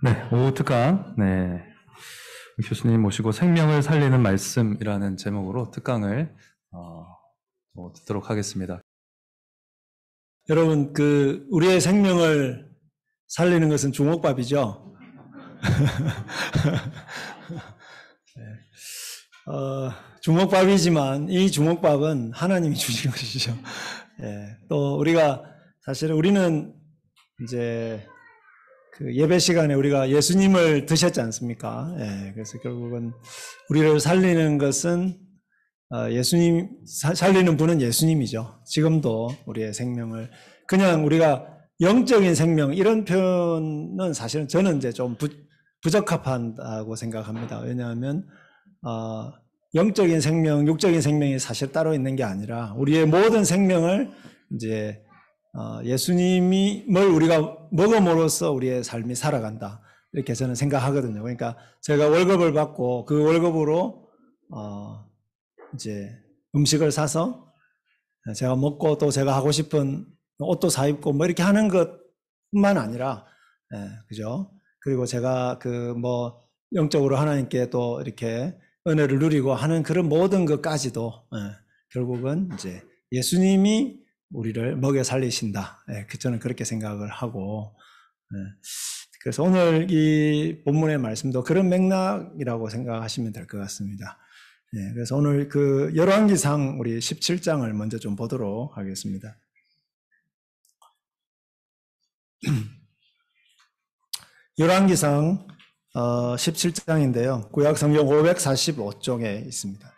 네, 오후 특강. 네. 교수님 모시고 생명을 살리는 말씀이라는 제목으로 특강을 듣도록 하겠습니다. 여러분, 우리의 생명을 살리는 것은 주먹밥이죠. 주먹밥이지만 이 주먹밥은 하나님이 주신 것이죠. 또 우리는 이제 그 예배 시간에 우리가 예수님을 드셨지 않습니까? 그래서 결국은 우리를 살리는 것은 살리는 분은 예수님이죠. 지금도 우리의 생명을 그냥 우리가 영적인 생명 이런 표현은 사실은 저는 이제 좀 부적합하다고 생각합니다. 왜냐하면 영적인 생명, 육적인 생명이 사실 따로 있는 게 아니라 우리의 모든 생명을 이제 예수님을 우리가 먹음으로써 우리의 삶이 살아간다. 이렇게 저는 생각하거든요. 그러니까 제가 월급을 받고 그 월급으로 이제 음식을 사서 제가 먹고 또 제가 하고 싶은 옷도 사 입고 뭐 이렇게 하는 것뿐만 아니라, 그죠? 그리고 제가 영적으로 하나님께 또 이렇게 은혜를 누리고 하는 그런 모든 것까지도, 결국은 이제 예수님이 우리를 먹여 살리신다. 저는 그렇게 생각을 하고, 그래서 오늘 이 본문의 말씀도 그런 맥락이라고 생각하시면 될 것 같습니다. 그래서 오늘 열왕기상 우리 17장을 먼저 좀 보도록 하겠습니다. 열왕기상 17장인데요. 구약 성경 545쪽에 있습니다.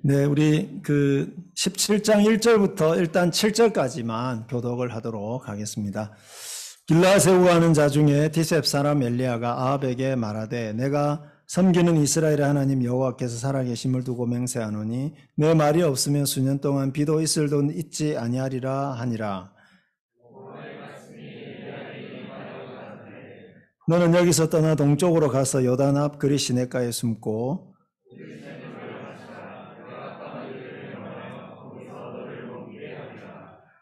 네, 우리 17장 1절부터 일단 7절까지만 교독을 하도록 하겠습니다. 길라앗에 우하는 자 중에 디셉 사람 엘리야가 아합에게 말하되 내가 섬기는 이스라엘의 하나님 여호와께서 살아계심을 두고 맹세하노니 내 말이 없으면 수년 동안 비도 이슬도 있지 아니하리라 하니라. 너는 여기서 떠나 동쪽으로 가서 요단 앞 그리 시내가에 숨고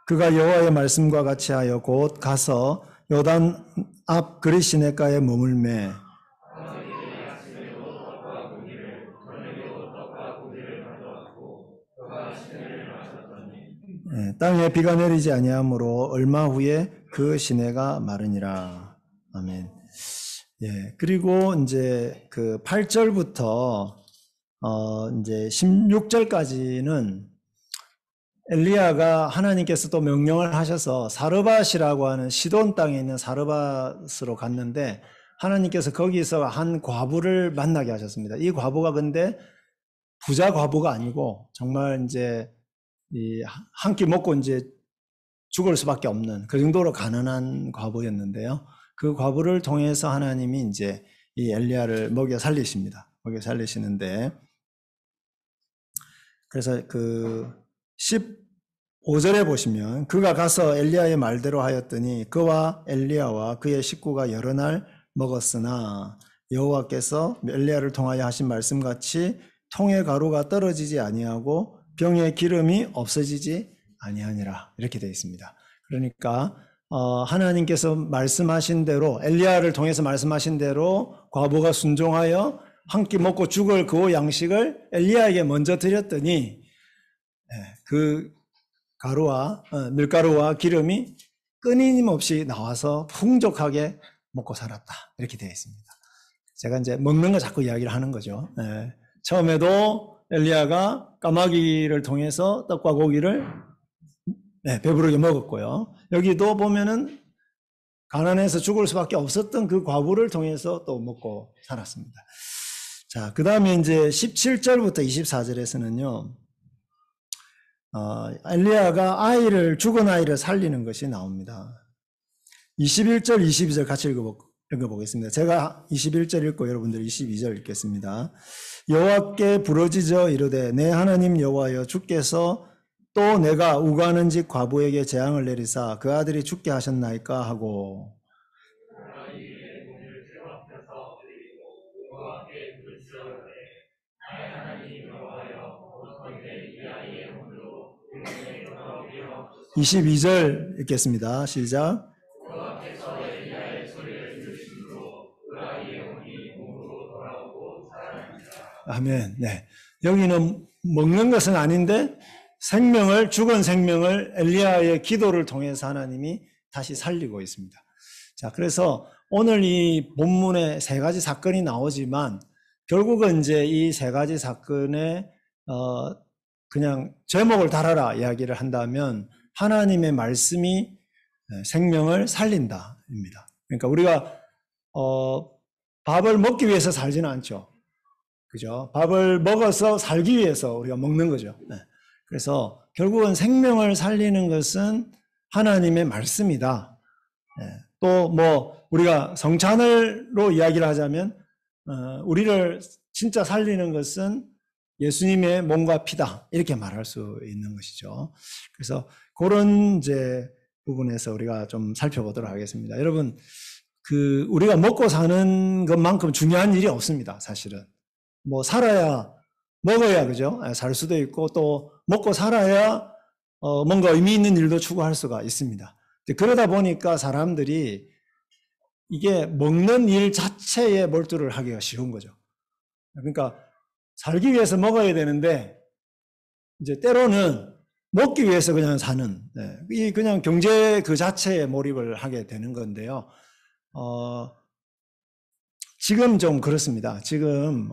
그가 여호와의 말씀과 같이 하여 곧 가서 요단 앞 그리 시내가에 머물매 땅에 비가 내리지 아니하므로 얼마 후에 그 시내가 마르니라. 아멘. 그리고 이제 8절부터 이제 16절까지는 엘리야가 하나님께서 또 명령을 하셔서 사르밧이라고 하는 시돈 땅에 있는 사르밧으로 갔는데 하나님께서 거기서 한 과부를 만나게 하셨습니다. 이 과부가 근데 부자 과부가 아니고 정말 이제 한 끼 먹고 이제 죽을 수밖에 없는 그 정도로 가난한 과부였는데요. 그 과부를 통해서 하나님이 이제 이 엘리야를 먹여 살리십니다. 먹여 살리시는데 그래서 15절에 보시면 그가 가서 엘리야의 말대로 하였더니 그와 엘리야와 그의 식구가 여러 날 먹었으나 여호와께서 엘리야를 통하여 하신 말씀같이 통의 가루가 떨어지지 아니하고 병의 기름이 없어지지 아니하니라. 이렇게 되어 있습니다. 그러니까 하나님께서 말씀하신 대로 엘리야를 통해서 말씀하신 대로 과부가 순종하여 한 끼 먹고 죽을 그 양식을 엘리야에게 먼저 드렸더니 그 가루와 밀가루와 기름이 끊임없이 나와서 풍족하게 먹고 살았다. 이렇게 되어 있습니다. 제가 이제 먹는 거 자꾸 이야기를 하는 거죠. 처음에도 엘리야가 까마귀를 통해서 떡과 고기를 배부르게 먹었고요. 여기도 보면은 가난해서 죽을 수밖에 없었던 그 과부를 통해서 또 먹고 살았습니다. 자, 그 다음에 이제 17절부터 24절에서는요, 엘리야가 죽은 아이를 살리는 것이 나옵니다. 21절, 22절 같이 읽어보겠습니다. 제가 21절 읽고 여러분들 22절 읽겠습니다. 여호와께 부르짖어 이르되 내 하나님 여호와여 주께서 또 내가 우가는 집 과부에게 재앙을 내리사 그 아들이 죽게 하셨나이까 하고 (22절) 읽겠습니다. 시작. 아멘. 네. 여기는 먹는 것은 아닌데 죽은 생명을 엘리야의 기도를 통해서 하나님이 다시 살리고 있습니다. 자, 그래서 오늘 이 본문에 세 가지 사건이 나오지만 결국은 이제 이 세 가지 사건에 그냥 제목을 달아라 이야기를 한다면 하나님의 말씀이 생명을 살린다입니다. 그러니까 우리가 밥을 먹기 위해서 살지는 않죠. 그죠? 밥을 먹어서 살기 위해서 우리가 먹는 거죠. 네. 그래서 결국은 생명을 살리는 것은 하나님의 말씀이다. 네. 또 뭐 우리가 성찬을로 이야기를 하자면 우리를 진짜 살리는 것은 예수님의 몸과 피다 이렇게 말할 수 있는 것이죠. 그래서 그런 이제 부분에서 우리가 좀 살펴보도록 하겠습니다. 여러분, 우리가 먹고 사는 것만큼 중요한 일이 없습니다. 사실은 뭐 살아야 먹어야 그죠? 살 수도 있고 또 먹고 살아야 뭔가 의미 있는 일도 추구할 수가 있습니다. 그러다 보니까 사람들이 이게 먹는 일 자체에 몰두를 하기가 쉬운 거죠. 그러니까 살기 위해서 먹어야 되는데 이제 때로는 먹기 위해서 그냥 사는 이 그냥 경제 그 자체에 몰입을 하게 되는 건데요. 지금 좀 그렇습니다. 지금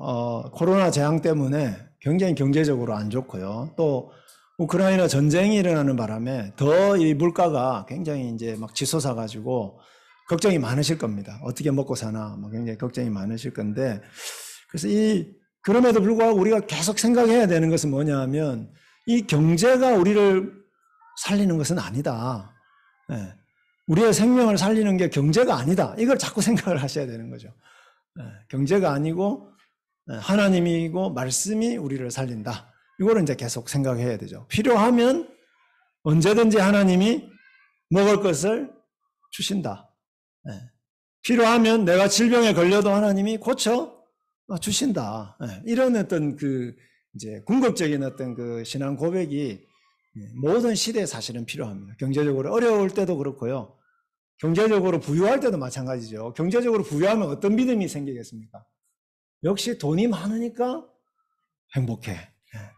코로나 재앙 때문에 굉장히 경제적으로 안 좋고요. 또 우크라이나 전쟁이 일어나는 바람에 더 이 물가가 굉장히 이제 막 치솟아 가지고 걱정이 많으실 겁니다. 어떻게 먹고 사나 굉장히 걱정이 많으실 건데 그래서 그럼에도 불구하고 우리가 계속 생각해야 되는 것은 뭐냐 하면 이 경제가 우리를 살리는 것은 아니다. 우리의 생명을 살리는 게 경제가 아니다. 이걸 자꾸 생각을 하셔야 되는 거죠. 경제가 아니고 하나님이고 말씀이 우리를 살린다. 이거를 이제 계속 생각해야 되죠. 필요하면 언제든지 하나님이 먹을 것을 주신다. 필요하면 내가 질병에 걸려도 하나님이 고쳐 주신다. 이런 어떤 이제 궁극적인 어떤 신앙 고백이 모든 시대에 사실은 필요합니다. 경제적으로 어려울 때도 그렇고요. 경제적으로 부유할 때도 마찬가지죠. 경제적으로 부유하면 어떤 믿음이 생기겠습니까? 역시 돈이 많으니까 행복해.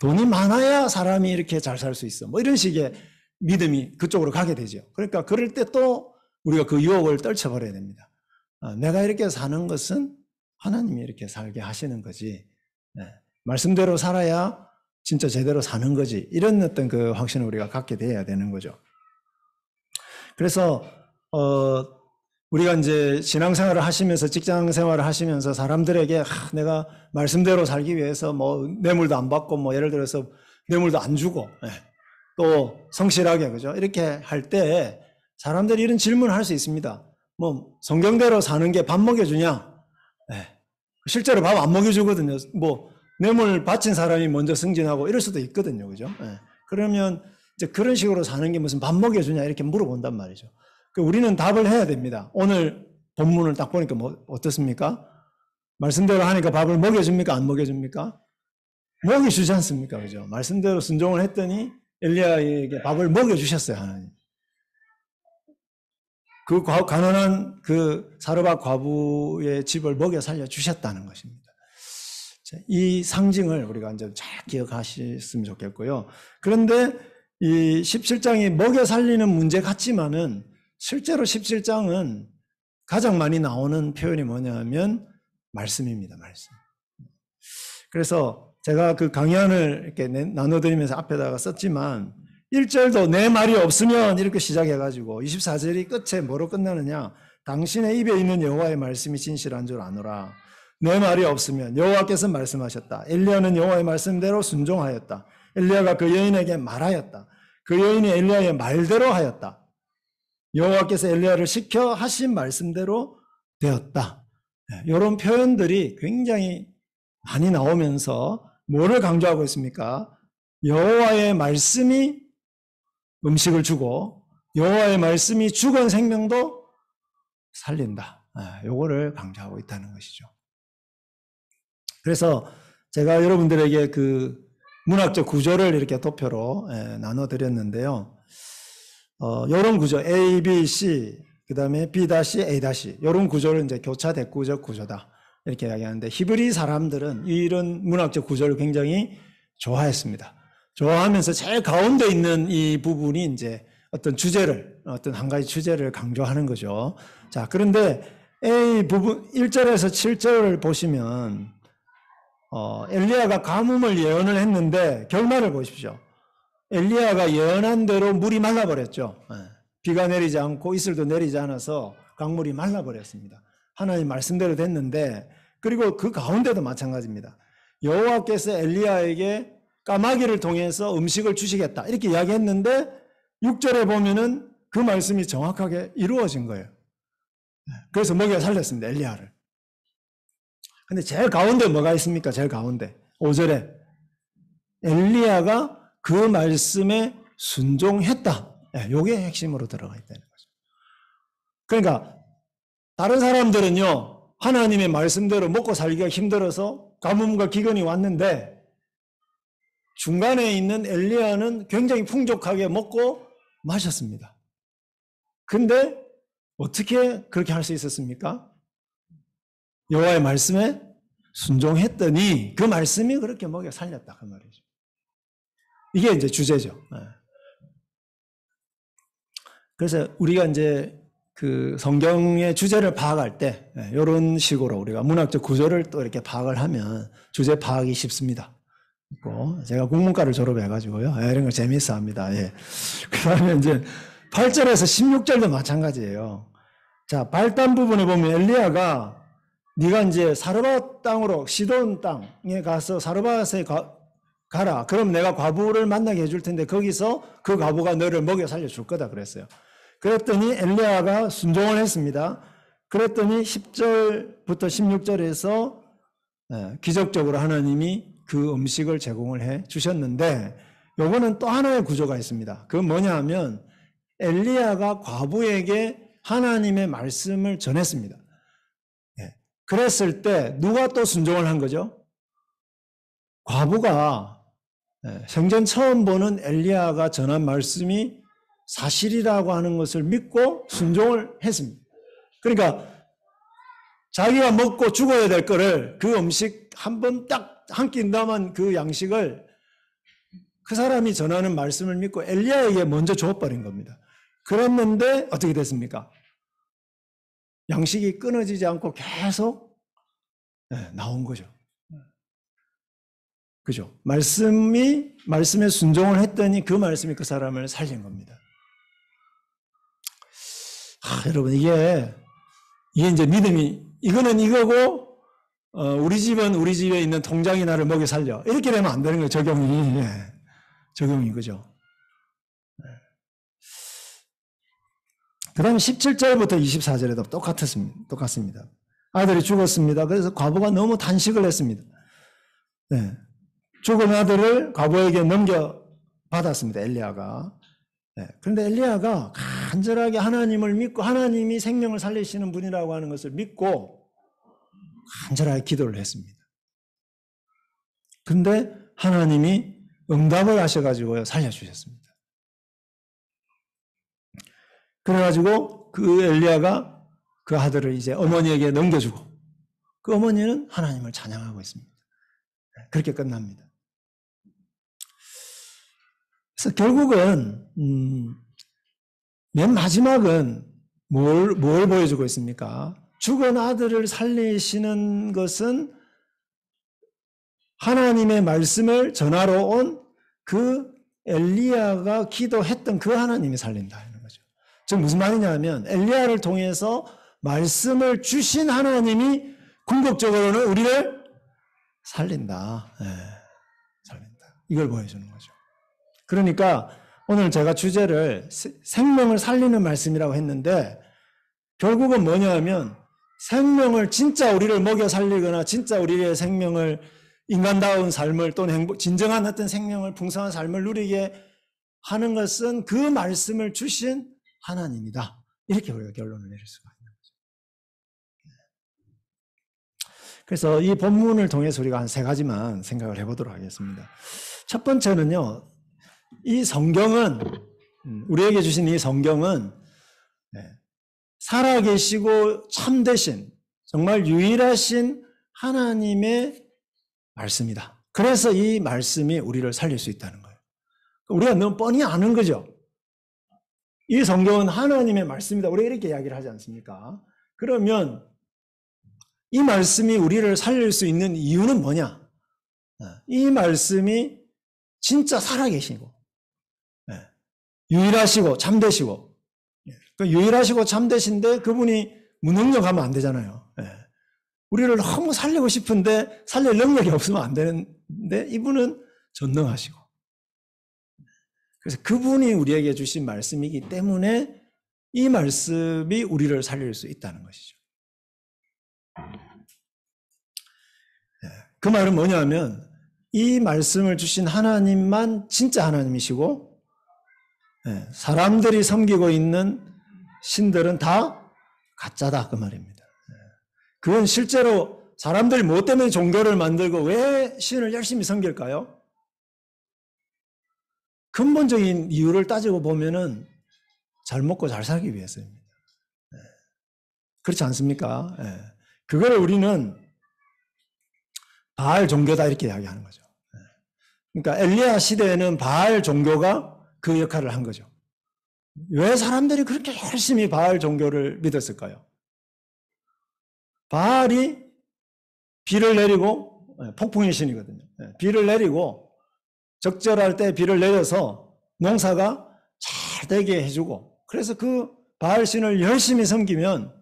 돈이 많아야 사람이 이렇게 잘 살 수 있어. 뭐 이런 식의 믿음이 그쪽으로 가게 되죠. 그러니까 그럴 때 또 우리가 그 유혹을 떨쳐버려야 됩니다. 내가 이렇게 사는 것은 하나님이 이렇게 살게 하시는 거지. 말씀대로 살아야 진짜 제대로 사는 거지. 이런 어떤 그 확신을 우리가 갖게 돼야 되는 거죠. 그래서 우리가 이제 신앙생활을 하시면서 직장 생활을 하시면서 사람들에게 내가 말씀대로 살기 위해서 뭐 뇌물도 안 받고 뭐 예를 들어서 뇌물도 안 주고 또 성실하게 그죠? 이렇게 할 때 사람들이 이런 질문을 할 수 있습니다. 뭐 성경대로 사는 게 밥 먹여주냐? 실제로 밥 안 먹여주거든요. 뭐 뇌물 바친 사람이 먼저 승진하고 이럴 수도 있거든요. 그죠? 그러면 이제 그런 식으로 사는 게 무슨 밥 먹여주냐 이렇게 물어본단 말이죠. 우리는 답을 해야 됩니다. 오늘 본문을 딱 보니까 뭐 어떻습니까? 말씀대로 하니까 밥을 먹여줍니까? 안 먹여줍니까? 먹여주지 않습니까? 그죠? 말씀대로 순종을 했더니 엘리야에게 밥을 먹여주셨어요, 하나님. 그 가난한 사르밧 과부의 집을 먹여 살려주셨다는 것입니다. 이 상징을 우리가 이제 잘 기억하셨으면 좋겠고요. 그런데 이 17장이 먹여 살리는 문제 같지만은 실제로 17장은 가장 많이 나오는 표현이 뭐냐면 말씀입니다. 말씀. 그래서 제가 그 강연을 이렇게 나눠드리면서 앞에다가 썼지만 1절도 내 말이 없으면 이렇게 시작해가지고 24절이 끝에 뭐로 끝나느냐? 당신의 입에 있는 여호와의 말씀이 진실한 줄 아노라. 내 말이 없으면 여호와께서 말씀하셨다. 엘리야는 여호와의 말씀대로 순종하였다. 엘리야가 그 여인에게 말하였다. 그 여인이 엘리야의 말대로 하였다. 여호와께서 엘리야를 시켜 하신 말씀대로 되었다. 이런 표현들이 굉장히 많이 나오면서 뭐를 강조하고 있습니까? 여호와의 말씀이 음식을 주고 여호와의 말씀이 죽은 생명도 살린다. 요거를 강조하고 있다는 것이죠. 그래서 제가 여러분들에게 그 문학적 구조를 이렇게 도표로 나눠드렸는데요. 이런 구조 A, B, C, 그 다음에 B-A', 이런 구조를 이제 교차대구적 구조다 이렇게 이야기하는데, 히브리 사람들은 이런 문학적 구조를 굉장히 좋아했습니다. 좋아하면서 제일 가운데 있는 이 부분이 이제 어떤 한 가지 주제를 강조하는 거죠. 자, 그런데 A 부분 1절에서 7절을 보시면 엘리야가 가뭄을 예언을 했는데 결말을 보십시오. 엘리야가 예언한 대로 물이 말라버렸죠. 비가 내리지 않고 이슬도 내리지 않아서 강물이 말라버렸습니다. 하나님 말씀대로 됐는데, 그리고 그 가운데도 마찬가지입니다. 여호와께서 엘리야에게 까마귀를 통해서 음식을 주시겠다 이렇게 이야기했는데 6절에 보면은 그 말씀이 정확하게 이루어진 거예요. 그래서 먹여 살렸습니다, 엘리야를. 근데 제일 가운데 뭐가 있습니까? 제일 가운데 5절에 엘리야가 그 말씀에 순종했다. 이게 핵심으로 들어가 있다는 거죠. 그러니까 다른 사람들은요, 하나님의 말씀대로 먹고 살기가 힘들어서 가뭄과 기근이 왔는데 중간에 있는 엘리야는 굉장히 풍족하게 먹고 마셨습니다. 근데 어떻게 그렇게 할 수 있었습니까? 여호와의 말씀에 순종했더니 그 말씀이 그렇게 먹여 살렸다 그 말이죠. 이게 이제 주제죠. 그래서 우리가 이제 그 성경의 주제를 파악할 때 이런 식으로 우리가 문학적 구조를 또 이렇게 파악을 하면 주제 파악이 쉽습니다. 제가 국문과를 졸업해가지고요, 이런 걸 재미있어 합니다. 예. 그 다음에 이제 8절에서 16절도 마찬가지예요. 자, 발단 부분에 보면 엘리야가 네가 이제 사르밧 땅으로 시돈 땅에 가서 사르밧에 가라. 그럼 내가 과부를 만나게 해줄 텐데 거기서 그 과부가 너를 먹여 살려줄 거다 그랬어요. 그랬더니 엘리야가 순종을 했습니다. 그랬더니 10절부터 16절에서 기적적으로 하나님이 그 음식을 제공을 해 주셨는데, 요거는 또 하나의 구조가 있습니다. 그건 뭐냐 하면 엘리야가 과부에게 하나님의 말씀을 전했습니다. 그랬을 때 누가 또 순종을 한 거죠? 과부가 생전 처음 보는 엘리야가 전한 말씀이 사실이라고 하는 것을 믿고 순종을 했습니다. 그러니까 자기가 먹고 죽어야 될 거를, 그 음식 한 번 딱 한 끼 남은 그 양식을 그 사람이 전하는 말씀을 믿고 엘리야에게 먼저 줘버린 겁니다. 그랬는데 어떻게 됐습니까? 양식이 끊어지지 않고 계속 나온 거죠. 그죠? 말씀에 순종을 했더니 그 말씀이 그 사람을 살린 겁니다. 여러분, 이게 이제 믿음이, 이거는 이거고, 우리 집은 우리 집에 있는 통장이 나를 먹여 살려. 이렇게 되면 안 되는 거예요, 적용이. 적용이, 그죠? 그 다음에 17절부터 24절에도 똑같습니다. 아들이 죽었습니다. 그래서 과부가 너무 단식을 했습니다. 죽은 아들을 과부에게 넘겨받았습니다, 엘리야가. 그런데 엘리야가 간절하게 하나님을 믿고, 하나님이 생명을 살리시는 분이라고 하는 것을 믿고 간절하게 기도를 했습니다. 그런데 하나님이 응답을 하셔가지고요, 살려주셨습니다. 그래가지고 그 엘리야가 그 아들을 이제 어머니에게 넘겨주고, 그 어머니는 하나님을 찬양하고 있습니다. 그렇게 끝납니다. 그래서 결국은 맨 마지막은 뭘 보여주고 있습니까? 죽은 아들을 살리시는 것은 하나님의 말씀을 전하러 온 그 엘리야가 기도했던 그 하나님이 살린다 하는 거죠. 즉 무슨 말이냐 하면 엘리야를 통해서 말씀을 주신 하나님이 궁극적으로는 우리를 살린다. 살린다. 이걸 보여주는 거죠. 그러니까 오늘 제가 주제를 생명을 살리는 말씀이라고 했는데, 결국은 뭐냐 하면 생명을, 진짜 우리를 먹여 살리거나 진짜 우리의 생명을, 인간다운 삶을 또는 진정한 어떤 생명을, 풍성한 삶을 누리게 하는 것은 그 말씀을 주신 하나님이다. 이렇게 우리가 결론을 내릴 수가 있는 거죠. 그래서 이 본문을 통해서 우리가 한 세 가지만 생각을 해보도록 하겠습니다. 첫 번째는요, 이 성경은, 우리에게 주신 이 성경은 살아계시고 참되신, 정말 유일하신 하나님의 말씀이다. 그래서 이 말씀이 우리를 살릴 수 있다는 거예요. 우리가 너무 뻔히 아는 거죠. 이 성경은 하나님의 말씀이다. 우리가 이렇게 이야기를 하지 않습니까? 그러면 이 말씀이 우리를 살릴 수 있는 이유는 뭐냐? 이 말씀이 진짜 살아계시고 유일하시고 참되시고, 유일하시고 참되신데 그분이 무능력하면 안 되잖아요. 우리를 너무 살리고 싶은데 살릴 능력이 없으면 안 되는데 이분은 전능하시고, 그래서 그분이 우리에게 주신 말씀이기 때문에 이 말씀이 우리를 살릴 수 있다는 것이죠. 그 말은 뭐냐면 이 말씀을 주신 하나님만 진짜 하나님이시고 사람들이 섬기고 있는 신들은 다 가짜다, 그 말입니다. 그건 실제로 사람들이 뭐 때문에 종교를 만들고 왜 신을 열심히 섬길까요? 근본적인 이유를 따지고 보면은 잘 먹고 잘 살기 위해서입니다. 그렇지 않습니까? 그걸 우리는 바알 종교다 이렇게 이야기하는 거죠. 그러니까 엘리야 시대에는 바알 종교가 그 역할을 한 거죠. 왜 사람들이 그렇게 열심히 바알 종교를 믿었을까요? 바알이 비를 내리고, 폭풍의 신이거든요. 비를 내리고 적절할 때 비를 내려서 농사가 잘 되게 해주고, 그래서 그 바알 신을 열심히 섬기면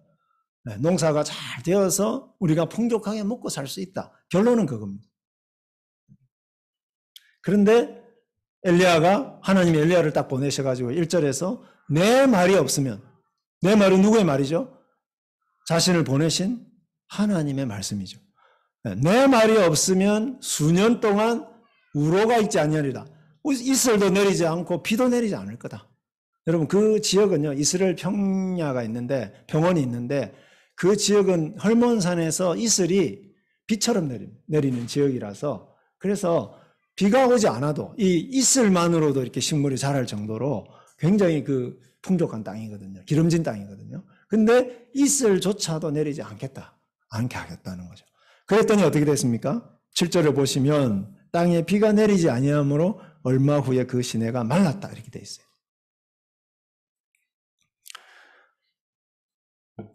농사가 잘 되어서 우리가 풍족하게 먹고 살 수 있다. 결론은 그겁니다. 그런데 엘리야가, 하나님이 엘리야를 딱 보내셔가지고 1절에서 내 말이 없으면, 내 말은 누구의 말이죠? 자신을 보내신 하나님의 말씀이죠. 내 말이 없으면 수년 동안 우로가 있지 아니하리라. 이슬도 내리지 않고 비도 내리지 않을 거다. 여러분, 그 지역은요, 이스라엘 평야가 있는데, 평원이 있는데, 그 지역은 헐몬산에서 이슬이 비처럼 내리는 지역이라서, 그래서 비가 오지 않아도 이 이슬만으로도 이렇게 식물이 자랄 정도로 굉장히 그 풍족한 땅이거든요. 기름진 땅이거든요. 근데 이슬조차도 내리지 않게 하겠다는 거죠. 그랬더니 어떻게 됐습니까? 7절을 보시면 땅에 비가 내리지 아니하므로 얼마 후에 그 시내가 말랐다 이렇게 돼 있어요.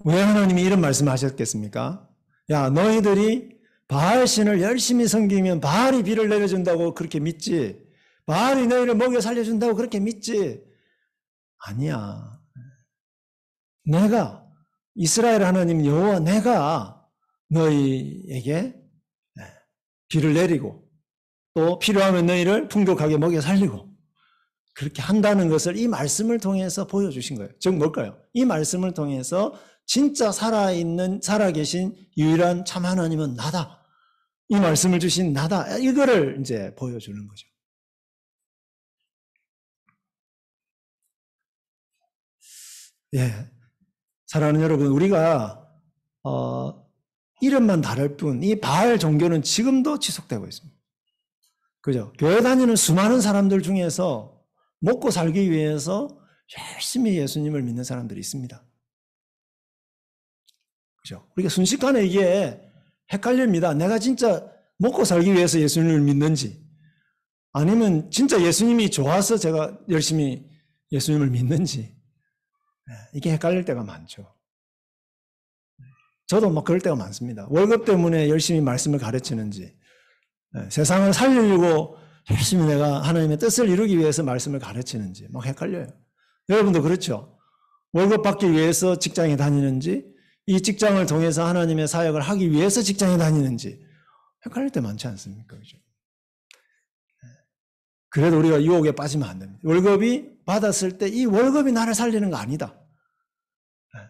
왜 하나님이 이런 말씀을 하셨겠습니까? 야, 너희들이 바알 신을 열심히 섬기면 바알이 비를 내려준다고 그렇게 믿지, 바알이 너희를 먹여 살려준다고 그렇게 믿지. 아니야. 내가, 이스라엘 하나님 여호와 내가 너희에게 비를 내리고 또 필요하면 너희를 풍족하게 먹여 살리고 그렇게 한다는 것을 이 말씀을 통해서 보여주신 거예요. 즉 뭘까요? 이 말씀을 통해서 진짜 살아계신 유일한 참 하나님은 나다. 이 말씀을 주신 나다. 이거를 이제 보여주는 거죠. 예. 사랑하는 여러분, 우리가, 이름만 다를 뿐, 이 바알 종교는 지금도 지속되고 있습니다. 그죠? 교회 다니는 수많은 사람들 중에서 먹고 살기 위해서 열심히 예수님을 믿는 사람들이 있습니다. 그죠? 우리가 순식간에 이게 헷갈립니다. 내가 진짜 먹고 살기 위해서 예수님을 믿는지, 아니면 진짜 예수님이 좋아서 제가 열심히 예수님을 믿는지, 이게 헷갈릴 때가 많죠. 저도 막 그럴 때가 많습니다. 월급 때문에 열심히 말씀을 가르치는지, 세상을 살리려고 열심히 내가 하나님의 뜻을 이루기 위해서 말씀을 가르치는지 막 헷갈려요. 여러분도 그렇죠? 월급 받기 위해서 직장에 다니는지, 이 직장을 통해서 하나님의 사역을 하기 위해서 직장에 다니는지 헷갈릴 때 많지 않습니까? 그죠? 그래도 우리가 유혹에 빠지면 안 됩니다. 월급이 받았을 때 이 월급이 나를 살리는 거 아니다.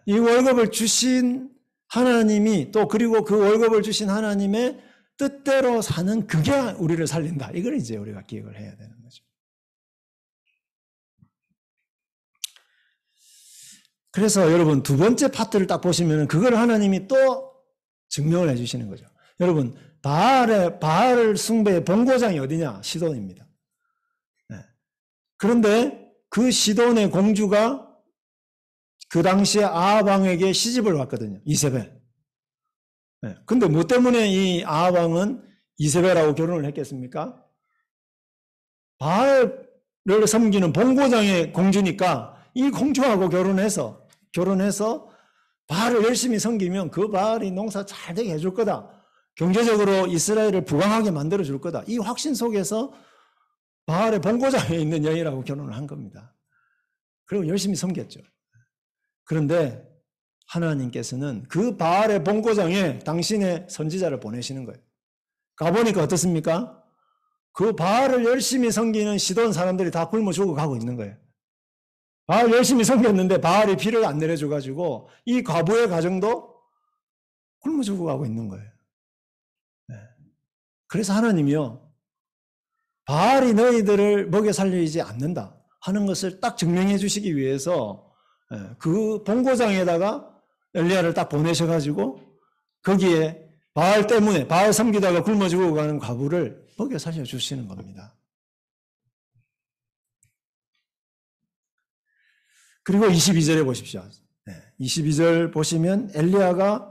이 월급을 주신 하나님이 또 그리고 그 월급을 주신 하나님의 뜻대로 사는 그게 우리를 살린다. 이걸 이제 우리가 기억을 해야 되는 거죠. 그래서 여러분 두 번째 파트를 딱 보시면 그걸 하나님이 또 증명을 해주시는 거죠. 여러분, 바알 숭배의 본고장이 어디냐? 시돈입니다. 네. 그런데 그 시돈의 공주가 그 당시에 아합 왕에게 시집을 왔거든요. 이세벨. 네. 근데 뭐 때문에 이 아합 왕은 이세벨하고 결혼을 했겠습니까? 바알을 섬기는 본고장의 공주니까 이 공주하고 결혼해서 바알을 열심히 섬기면 그 바알이 농사 잘 되게 해줄 거다. 경제적으로 이스라엘을 부강하게 만들어 줄 거다. 이 확신 속에서 바알의 본고장에 있는 여인하고 결혼을 한 겁니다. 그리고 열심히 섬겼죠. 그런데 하나님께서는 그 바알의 본고장에 당신의 선지자를 보내시는 거예요. 가보니까 어떻습니까? 그 바알을 열심히 섬기는 시돈 사람들이 다 굶어 죽어가고 있는 거예요. 바알 열심히 섬겼는데 바알이 비를 안 내려줘가지고 이 과부의 가정도 굶어 죽어가고 있는 거예요. 네. 그래서 하나님이요, 바알이 너희들을 먹여 살리지 않는다 하는 것을 딱 증명해 주시기 위해서 그 본고장에다가 엘리야를 딱 보내셔가지고 거기에 바알 때문에 바알 섬기다가 굶어 죽어가는 과부를 먹여 살려주시는 겁니다. 그리고 22절에 보십시오. 22절 보시면 엘리야가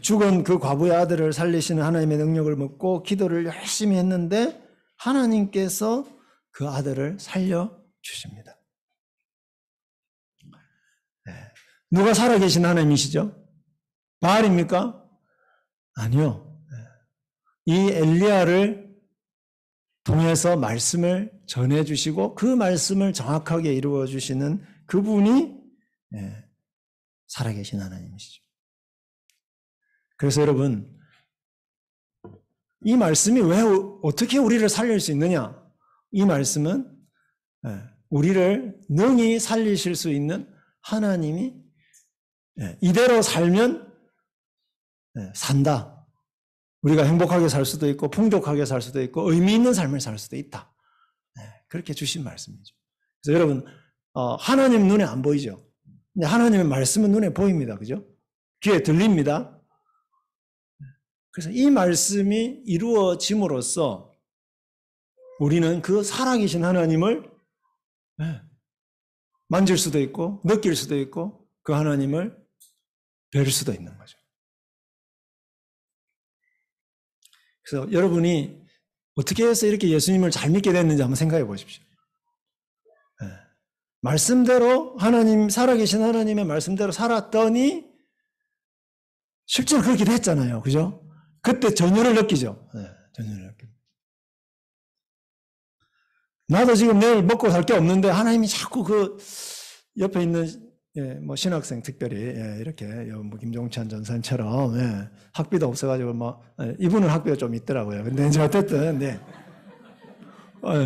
죽은 그 과부의 아들을 살리시는 하나님의 능력을 믿고 기도를 열심히 했는데 하나님께서 그 아들을 살려주십니다. 누가 살아계신 하나님이시죠? 바알입니까? 아니요. 이 엘리야를 통해서 말씀을 전해주시고 그 말씀을 정확하게 이루어주시는 그분이 살아계신 하나님이시죠. 그래서 여러분, 이 말씀이 왜 어떻게 우리를 살릴 수 있느냐? 이 말씀은 우리를 능히 살리실 수 있는 하나님이 이대로 살면 산다. 우리가 행복하게 살 수도 있고 풍족하게 살 수도 있고 의미 있는 삶을 살 수도 있다. 그렇게 주신 말씀이죠. 그래서 여러분, 하나님 눈에 안 보이죠? 근데 하나님의 말씀은 눈에 보입니다. 그죠? 귀에 들립니다. 그래서 이 말씀이 이루어짐으로써 우리는 그 살아계신 하나님을 만질 수도 있고 느낄 수도 있고 그 하나님을 뵐 수도 있는 거죠. 그래서 여러분이 어떻게 해서 이렇게 예수님을 잘 믿게 됐는지 한번 생각해 보십시오. 말씀대로 하나님, 살아계신 하나님의 말씀대로 살았더니 실제로 그렇게 됐잖아요. 그죠? 그때 전율을 느끼죠. 전율을 느끼죠. 나도 지금 내일 먹고 살 게 없는데 하나님이 자꾸 그 옆에 있는 뭐 신학생 특별히 이렇게 뭐 김종찬 전사님처럼 학비도 없어가지고 뭐 이분은 학비가 좀 있더라고요. 근데 이제 어쨌든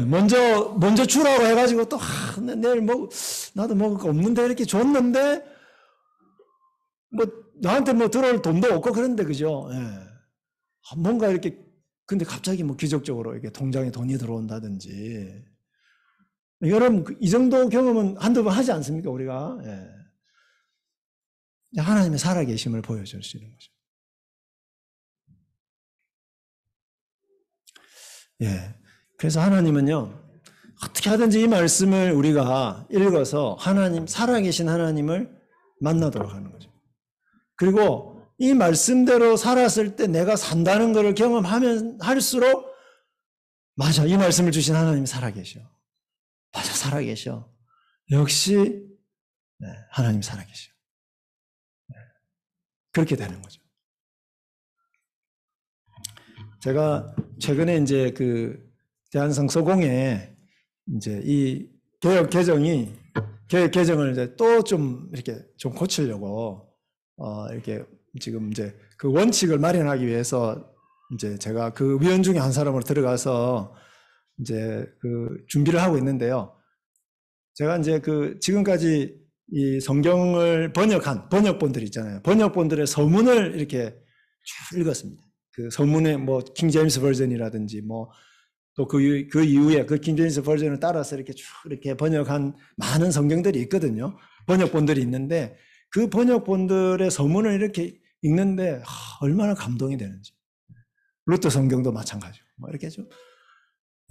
먼저 주라고 해가지고 또 내일 나도 먹을 거 없는데 이렇게 줬는데 뭐 나한테 뭐 들어올 돈도 없고 그런데 그죠? 뭔가 이렇게 근데 갑자기 뭐 기적적으로 이게 통장에 돈이 들어온다든지 여러분 이 정도 경험은 한두 번 하지 않습니까 우리가? 하나님의 살아계심을 보여줄 수 있는 거죠. 그래서 하나님은요 어떻게 하든지 이 말씀을 우리가 읽어서 하나님 살아계신 하나님을 만나도록 하는 거죠. 그리고 이 말씀대로 살았을 때 내가 산다는 것을 경험하면 할수록 맞아 이 말씀을 주신 하나님이 살아계셔. 맞아 살아계셔. 역시 하나님 살아계셔. 그렇게 되는 거죠. 제가 최근에 이제 그 대한성서공회 이제 이 개혁 개정을 이제 또 좀 이렇게 좀 고치려고 이렇게 지금 이제 그 원칙을 마련하기 위해서 이제 제가 그 위원 중에 한 사람으로 들어가서 이제 그 준비를 하고 있는데요. 제가 이제 그 지금까지 이 성경을 번역한 번역본들 있잖아요. 번역본들의 서문을 이렇게 쭉 읽었습니다. 그 서문에 뭐 킹제임스 버전이라든지 뭐 또 그 이후에 그 킹제임스 버전을 따라서 이렇게 쭉 이렇게 번역한 많은 성경들이 있거든요. 번역본들이 있는데 그 번역본들의 서문을 이렇게 읽는데 얼마나 감동이 되는지. 루터 성경도 마찬가지고 뭐 이렇게 좀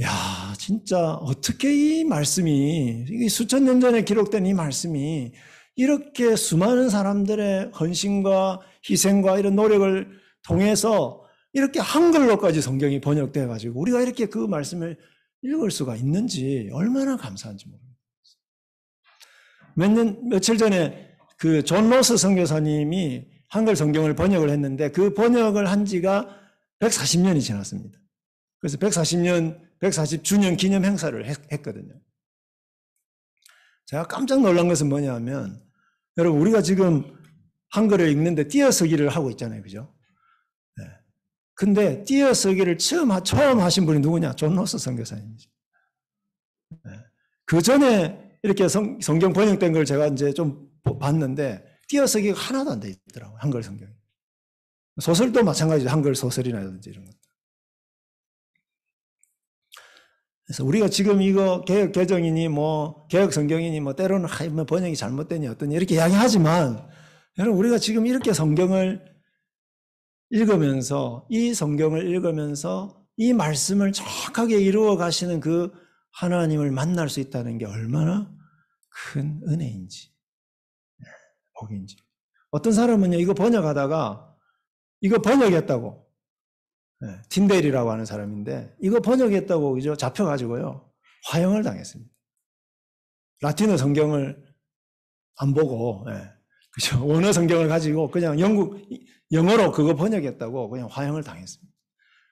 야, 진짜 어떻게 이 말씀이 수천 년 전에 기록된 이 말씀이 이렇게 수많은 사람들의 헌신과 희생과 이런 노력을 통해서 이렇게 한글로까지 성경이 번역되어 가지고 우리가 이렇게 그 말씀을 읽을 수가 있는지 얼마나 감사한지 모르겠어요. 며칠 전에 그 존 로스 선교사님이 한글 성경을 번역을 했는데 그 번역을 한 지가 140년이 지났습니다. 그래서 140주년 기념 행사를 했거든요. 제가 깜짝 놀란 것은 뭐냐면 여러분 우리가 지금 한글을 읽는데 띄어쓰기를 하고 있잖아요. 그죠? 네. 근데 띄어쓰기를 처음 하신 분이 누구냐? 존 로스 선교사님이죠. 네. 그 전에 이렇게 성경 번역된 걸 제가 이제 좀 봤는데 띄어쓰기가 하나도 안 돼 있더라고요. 한글 성경이. 소설도 마찬가지죠. 한글 소설이라든지 이런 것. 그래서 우리가 지금 이거 개혁 개정이니 뭐 개혁 성경이니 뭐 때로는 뭐 번역이 잘못되니 어떠니 이렇게 이야기하지만 여러분 우리가 지금 이렇게 성경을 읽으면서 이 성경을 읽으면서 이 말씀을 정확하게 이루어 가시는 그 하나님을 만날 수 있다는 게 얼마나 큰 은혜인지 복인지. 어떤 사람은요 이거 번역하다가 이거 번역했다고 틴데일이라고 하는 사람인데 이거 번역했다고 그죠? 잡혀가지고요 화형을 당했습니다. 라틴어 성경을 안 보고 그죠? 원어 성경을 가지고 그냥 영어로 그거 번역했다고 그냥 화형을 당했습니다.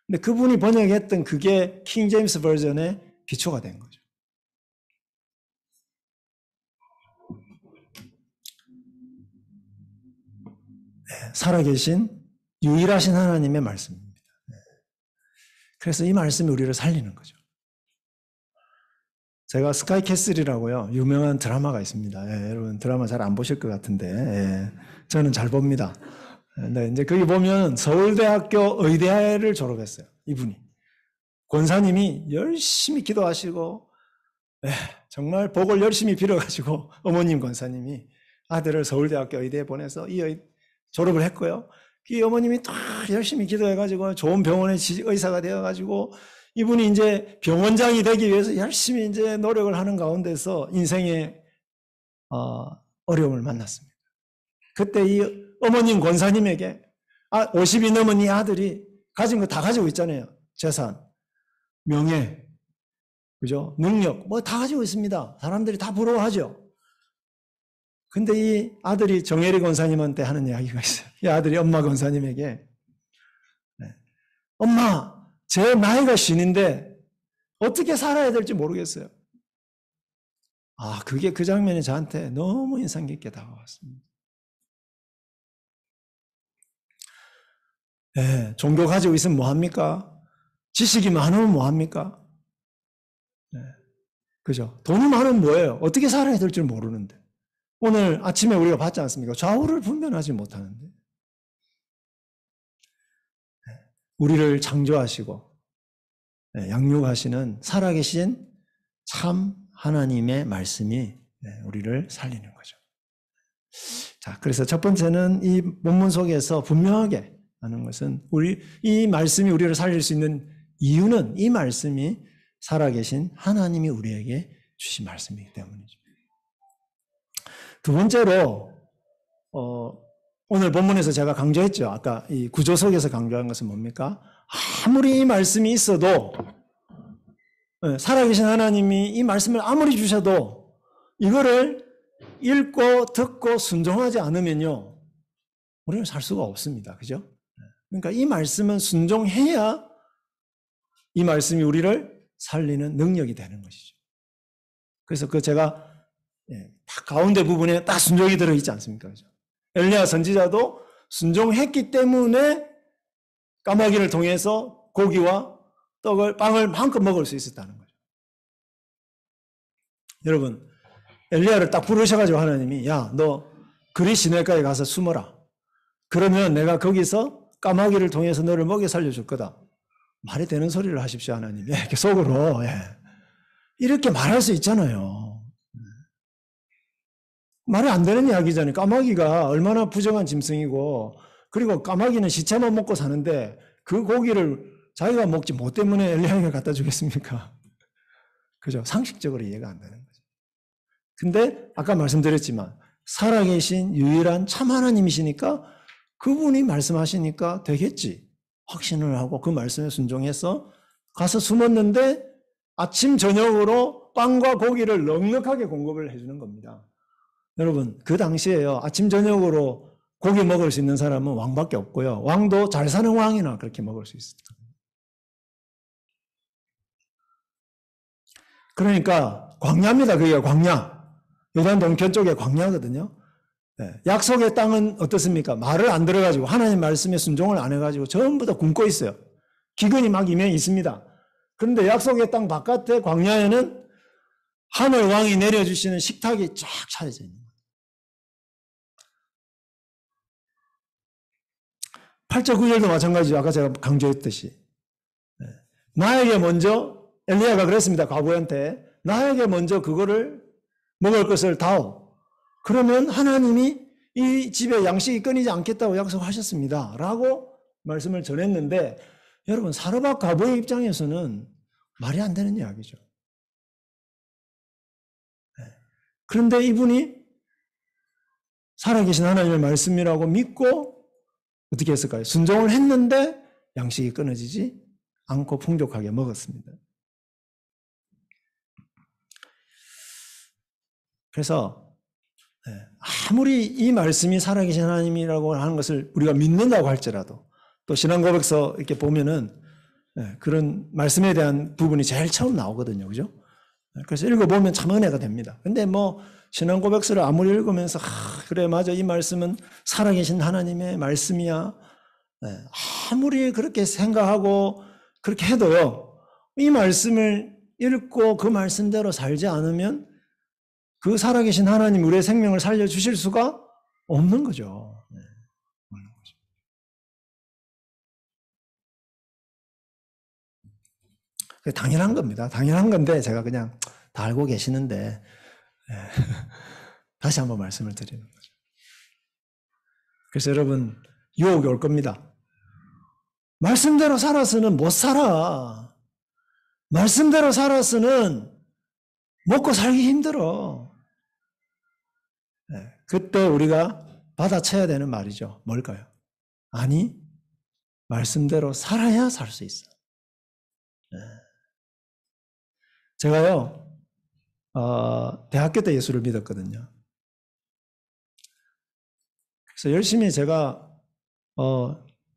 근데 그분이 번역했던 그게 킹 제임스 버전의 기초가 된 거죠. 살아계신 유일하신 하나님의 말씀입니다. 그래서 이 말씀이 우리를 살리는 거죠. 제가 스카이캐슬이라고요 유명한 드라마가 있습니다. 여러분 드라마 잘 안 보실 것 같은데 저는 잘 봅니다. 네, 이제 거기 보면 서울대학교 의대를 졸업했어요. 이분이 권사님이 열심히 기도하시고 정말 복을 열심히 빌어가지고 어머님 권사님이 아들을 서울대학교 의대에 보내서 졸업을 했고요. 이 어머님이 다 열심히 기도해가지고 좋은 병원의 의사가 되어가지고 이분이 이제 병원장이 되기 위해서 열심히 이제 노력을 하는 가운데서 인생의 어려움을 만났습니다. 그때 이 어머님 권사님에게 50이 넘은 이 아들이 가진 거 다 가지고 있잖아요. 재산, 명예, 그죠? 능력 뭐 다 가지고 있습니다. 사람들이 다 부러워하죠. 근데 이 아들이 정혜리 권사님한테 하는 이야기가 있어요. 이 아들이 엄마 권사님에게 엄마 제 나이가 신인데 어떻게 살아야 될지 모르겠어요. 그게 그 장면이 저한테 너무 인상 깊게 다가왔습니다. 종교 가지고 있으면 뭐합니까? 지식이 많으면 뭐합니까? 그죠? 돈이 많으면 뭐예요? 어떻게 살아야 될지 모르는데. 오늘 아침에 우리가 봤지 않습니까? 좌우를 분별하지 못하는데. 우리를 창조하시고 양육하시는 살아계신 참 하나님의 말씀이 우리를 살리는 거죠. 자, 그래서 첫 번째는 이 본문 속에서 분명하게 하는 것은 이 말씀이 우리를 살릴 수 있는 이유는 이 말씀이 살아계신 하나님이 우리에게 주신 말씀이기 때문이죠. 두 번째로 오늘 본문에서 제가 강조했죠. 아까 이 구조 속에서 강조한 것은 뭡니까? 아무리 이 말씀이 있어도 살아계신 하나님이 이 말씀을 아무리 주셔도 이거를 읽고 듣고 순종하지 않으면요 우리는 살 수가 없습니다. 그죠? 그러니까 이 말씀은 순종해야 이 말씀이 우리를 살리는 능력이 되는 것이죠. 그래서 제가 딱 가운데 부분에 딱 순종이 들어있지 않습니까? 그죠? 엘리야 선지자도 순종했기 때문에 까마귀를 통해서 고기와 빵을 마음껏 먹을 수 있었다는 거죠. 여러분, 엘리야를 딱 부르셔가지고 하나님이 야, 너 그리 시내가에 가서 숨어라. 그러면 내가 거기서 까마귀를 통해서 너를 먹여 살려줄 거다. 말이 되는 소리를 하십시오, 하나님. 이렇게 속으로. 이렇게 말할 수 있잖아요. 말이 안 되는 이야기잖아요. 까마귀가 얼마나 부정한 짐승이고 그리고 까마귀는 시체만 먹고 사는데 그 고기를 자기가 먹지 뭐 때문에 엘리야에게 갖다 주겠습니까? 그죠? 상식적으로 이해가 안 되는 거죠. 근데 아까 말씀드렸지만 살아계신 유일한 참 하나님이시니까 그분이 말씀하시니까 되겠지. 확신을 하고 그 말씀에 순종해서 가서 숨었는데 아침 저녁으로 빵과 고기를 넉넉하게 공급을 해주는 겁니다. 여러분 그 당시에요. 아침 저녁으로 고기 먹을 수 있는 사람은 왕밖에 없고요. 왕도 잘 사는 왕이나 그렇게 먹을 수 있습니다. 그러니까 광야입니다. 그게 광야. 요단 동편 쪽에 광야거든요. 네. 약속의 땅은 어떻습니까? 말을 안 들어가지고 하나님 말씀에 순종을 안 해가지고 전부 다 굶고 있어요. 기근이 막 임해 있습니다. 그런데 약속의 땅 바깥에 광야에는 하늘 왕이 내려주시는 식탁이 쫙 차려져 있는 거예요. 8절 9절도 마찬가지죠. 아까 제가 강조했듯이. 네. 나에게 먼저 엘리야가 그랬습니다. 과부한테 나에게 먼저 그거를 먹을 것을 다오. 그러면 하나님이 이 집에 양식이 끊이지 않겠다고 약속하셨습니다. 라고 말씀을 전했는데 여러분 사르밧 과부의 입장에서는 말이 안 되는 이야기죠. 그런데 이분이 살아계신 하나님의 말씀이라고 믿고 어떻게 했을까요? 순종을 했는데 양식이 끊어지지 않고 풍족하게 먹었습니다. 그래서 아무리 이 말씀이 살아계신 하나님이라고 하는 것을 우리가 믿는다고 할지라도 또 신앙고백서 이렇게 보면은 그런 말씀에 대한 부분이 제일 처음 나오거든요. 그죠? 그래서 읽어보면 참 은혜가 됩니다. 근데 뭐 신앙고백서를 아무리 읽으면서 그래 맞아 이 말씀은 살아계신 하나님의 말씀이야. 아무리 그렇게 생각하고 그렇게 해도요. 이 말씀을 읽고 그 말씀대로 살지 않으면 그 살아계신 하나님 우리의 생명을 살려주실 수가 없는 거죠. 없는 거죠. 당연한 겁니다. 당연한 건데 제가 그냥 다 알고 계시는데 다시 한번 말씀을 드리는 거죠. 그래서 여러분 유혹이 올 겁니다. 말씀대로 살아서는 못 살아. 말씀대로 살아서는 먹고 살기 힘들어. 그때 우리가 받아쳐야 되는 말이죠. 뭘까요? 아니, 말씀대로 살아야 살 수 있어. 제가요, 대학교 때 예수를 믿었거든요. 그래서 열심히 제가,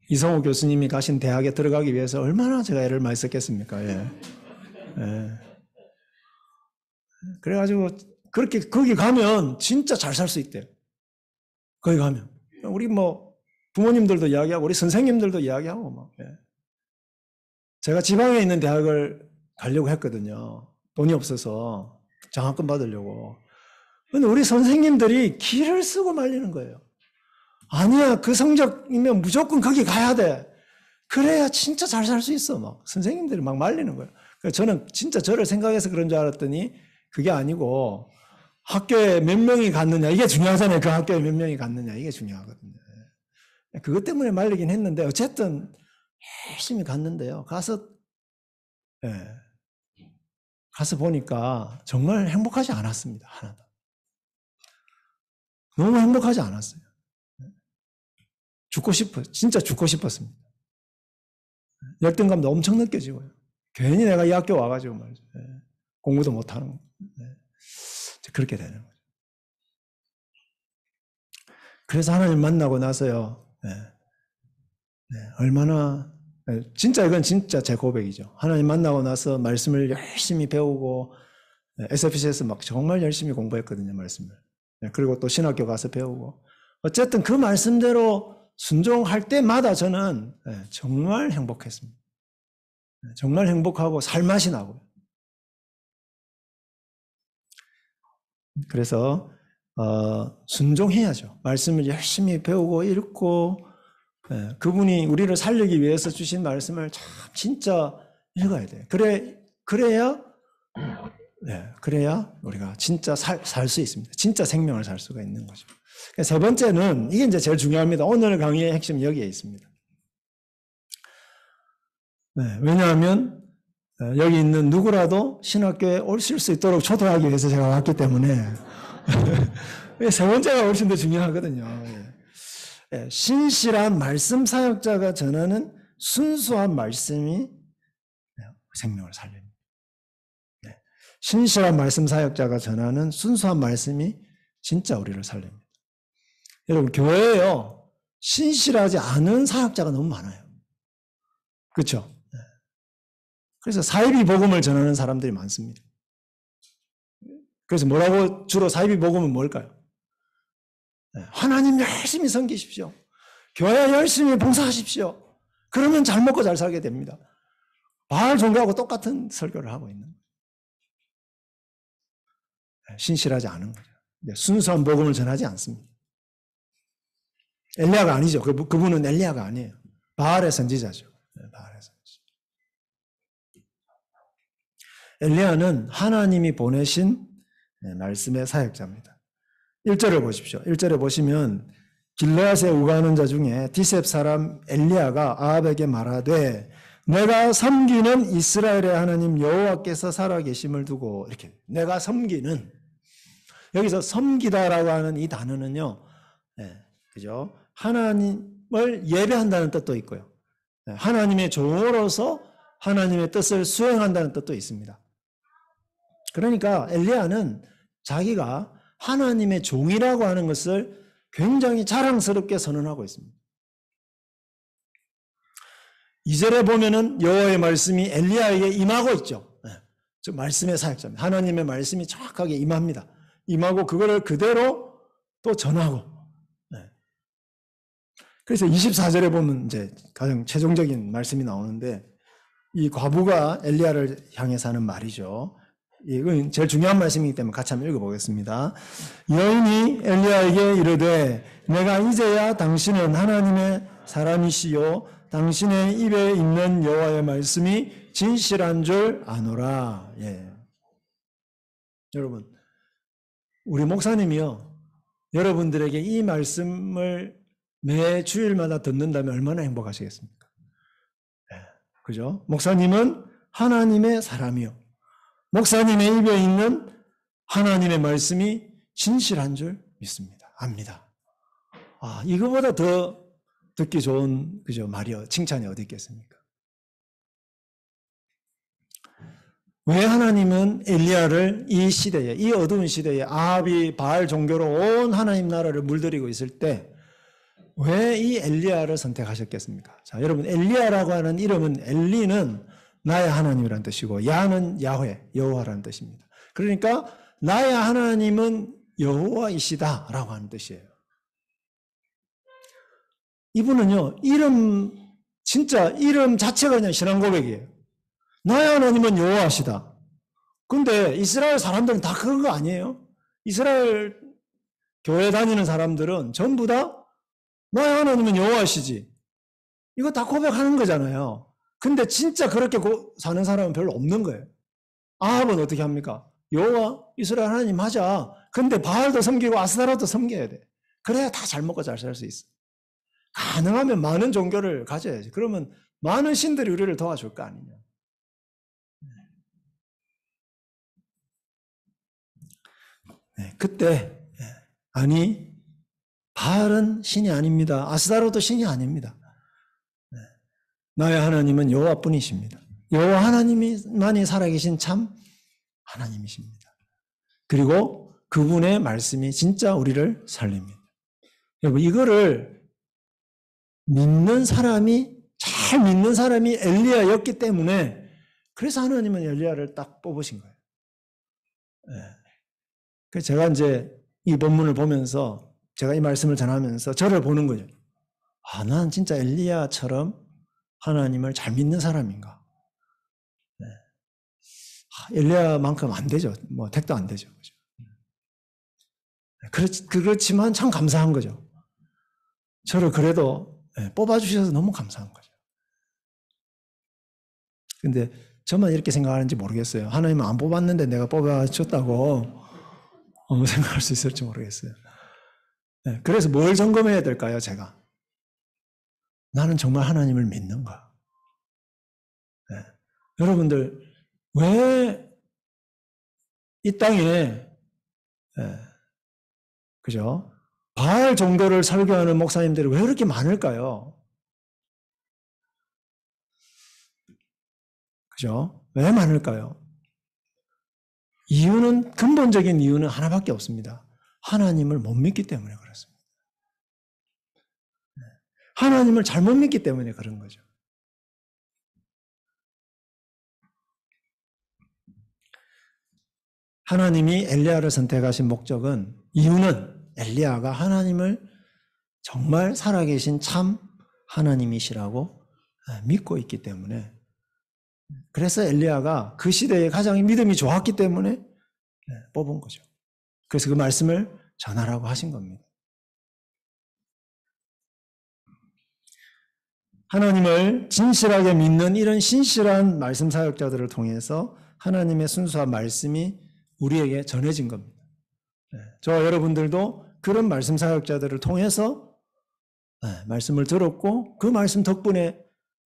이성우 교수님이 가신 대학에 들어가기 위해서 얼마나 제가 애를 많이 썼겠습니까? 그래가지고, 그렇게, 거기 가면 진짜 잘 살 수 있대요. 거기 가면. 우리 뭐, 부모님들도 이야기하고, 우리 선생님들도 이야기하고, 막. 제가 지방에 있는 대학을 가려고 했거든요. 돈이 없어서 장학금 받으려고. 근데 우리 선생님들이 기를 쓰고 말리는 거예요. 아니야, 그 성적이면 무조건 거기 가야 돼. 그래야 진짜 잘 살 수 있어. 막 선생님들이 막 말리는 거예요. 그래서 저는 진짜 저를 생각해서 그런 줄 알았더니 그게 아니고 학교에 몇 명이 갔느냐 이게 중요하잖아요. 그 학교에 몇 명이 갔느냐 이게 중요하거든요. 그것 때문에 말리긴 했는데 어쨌든 열심히 갔는데요. 가서 보니까 정말 행복하지 않았습니다. 하나도. 너무 행복하지 않았어요. 진짜 죽고 싶었습니다. 열등감도 엄청 느껴지고요. 괜히 내가 이 학교 와가지고 말이죠. 공부도 못하는 거. 그렇게 되는 거죠. 그래서 하나님 만나고 나서요. 얼마나 진짜 이건 진짜 제 고백이죠. 하나님 만나고 나서 말씀을 열심히 배우고 SFC에서 막 정말 열심히 공부했거든요. 말씀을. 그리고 또 신학교 가서 배우고 어쨌든 그 말씀대로 순종할 때마다 저는 정말 행복했습니다. 정말 행복하고 살맛이 나고요. 그래서 순종해야죠. 말씀을 열심히 배우고 읽고 그분이 우리를 살리기 위해서 주신 말씀을 참 진짜 읽어야 돼요. 그래야 그래야 우리가 진짜 살 수 있습니다. 진짜 생명을 살 수가 있는 거죠. 세 번째는, 이게 이제 제일 중요합니다. 오늘 강의의 핵심이 여기에 있습니다. 왜냐하면 여기 있는 누구라도 신학교에 오실 수 있도록 초대하기 위해서 제가 왔기 때문에 세 번째가 훨씬 더 중요하거든요. 신실한 말씀 사역자가 전하는 순수한 말씀이 생명을 살립니다. 신실한 말씀 사역자가 전하는 순수한 말씀이 진짜 우리를 살립니다. 여러분, 교회에요, 신실하지 않은 사역자가 너무 많아요. 그렇죠? 그래서 사이비 복음을 전하는 사람들이 많습니다. 그래서 뭐라고 주로 사이비 복음은 뭘까요? 하나님 열심히 섬기십시오. 교회 열심히 봉사하십시오. 그러면 잘 먹고 잘 살게 됩니다. 바알 종교하고 똑같은 설교를 하고 있는 거예요. 신실하지 않은 거죠. 순수한 복음을 전하지 않습니다. 엘리야가 아니죠. 그분은 엘리야가 아니에요. 바알의 선지자죠. 바알의 선지자. 엘리야는 하나님이 보내신 말씀의 사역자입니다. 1절을 보십시오. 1절에 보시면 길르앗에 우거하는 자 중에 디셉 사람 엘리야가 아합에게 말하되 내가 섬기는 이스라엘의 하나님 여호와께서 살아계심을 두고, 이렇게 내가 섬기는, 여기서 섬기다라고 하는 이 단어는요, 그죠? 하나님을 예배한다는 뜻도 있고요, 하나님의 종으로서 하나님의 뜻을 수행한다는 뜻도 있습니다. 그러니까 엘리야는 자기가 하나님의 종이라고 하는 것을 굉장히 자랑스럽게 선언하고 있습니다. 2절에 보면은 여호와의 말씀이 엘리야에게 임하고 있죠. 즉 말씀의 사역자입니다. 하나님의 말씀이 정확하게 임합니다. 임하고 그거를 그대로 또 전하고. 그래서 24절에 보면 이제 가장 최종적인 말씀이 나오는데, 이 과부가 엘리야를 향해서 하는 말이죠. 이건 제일 중요한 말씀이기 때문에 같이 한번 읽어보겠습니다. 여인이 엘리야에게 이르되 내가 이제야 당신은 하나님의 사람이시요 당신의 입에 있는 여호와의 말씀이 진실한 줄 아노라. 여러분, 우리 목사님이요, 여러분들에게 이 말씀을 매 주일마다 듣는다면 얼마나 행복하시겠습니까? 그죠? 목사님은 하나님의 사람이요, 목사님의 입에 있는 하나님의 말씀이 진실한 줄 믿습니다. 압니다. 이거보다 더 듣기 좋은, 그죠, 말이요, 칭찬이 어디 있겠습니까? 왜 하나님은 엘리야를 이 시대에, 이 어두운 시대에 아합이 바알 종교로 온 하나님 나라를 물들이고 있을 때 왜 이 엘리야를 선택하셨겠습니까? 자, 여러분, 엘리야라고 하는 이름은, 엘리는 나의 하나님이라는 뜻이고 야는 야훼, 여호와라는 뜻입니다. 그러니까 나의 하나님은 여호와이시다라고 하는 뜻이에요. 이분은요, 진짜 이름 자체가 그냥 신앙 고백이에요. 나의 하나님은 여호와시다. 근데 이스라엘 사람들은 다 그런 거 아니에요? 이스라엘 교회 다니는 사람들은 전부 다 나의 하나님은 여호와시지, 이거 다 고백하는 거잖아요. 근데 진짜 그렇게 사는 사람은 별로 없는 거예요. 아합은 어떻게 합니까? 여호와 이스라엘 하나님 하자. 근데 바알도 섬기고 아스타로도 섬겨야 돼. 그래야 다 잘 먹고 잘 살 수 있어. 가능하면 많은 종교를 가져야지. 그러면 많은 신들이 우리를 도와줄 거 아니냐. 그때 아니, 바알은 신이 아닙니다. 아스타로도 신이 아닙니다. 나의 하나님은 여호와뿐이십니다. 여호와 하나님만이 살아계신 참 하나님이십니다. 그리고 그분의 말씀이 진짜 우리를 살립니다. 여러분, 이거를 믿는 사람이, 잘 믿는 사람이 엘리야였기 때문에, 그래서 하나님은 엘리야를 딱 뽑으신 거예요. 그래서 제가 이제 이 본문을 보면서, 제가 이 말씀을 전하면서 저를 보는 거죠. 난 진짜 엘리야처럼 하나님을 잘 믿는 사람인가? 엘리야만큼 안 되죠. 뭐 택도 안 되죠. 그렇지만 참 감사한 거죠. 저를 그래도 뽑아주셔서 너무 감사한 거죠. 근데 저만 이렇게 생각하는지 모르겠어요. 하나님은 안 뽑았는데 내가 뽑아줬다고 생각할 수 있을지 모르겠어요. 네, 그래서 뭘 점검해야 될까요, 제가? 나는 정말 하나님을 믿는가? 네. 여러분들, 왜 이 땅에, 그죠? 바알 종교를 설교하는 목사님들이 왜 그렇게 많을까요? 그죠? 왜 많을까요? 근본적인 이유는 하나밖에 없습니다. 하나님을 못 믿기 때문에 그렇습니다. 하나님을 잘못 믿기 때문에 그런 거죠. 하나님이 엘리야를 선택하신 이유는 엘리야가 하나님을 정말 살아계신 참 하나님이시라고 믿고 있기 때문에, 그래서 엘리야가 그 시대에 가장 믿음이 좋았기 때문에 뽑은 거죠. 그래서 그 말씀을 전하라고 하신 겁니다. 하나님을 진실하게 믿는 이런 신실한 말씀 사역자들을 통해서 하나님의 순수한 말씀이 우리에게 전해진 겁니다. 저와 여러분들도 그런 말씀 사역자들을 통해서 말씀을 들었고 그 말씀 덕분에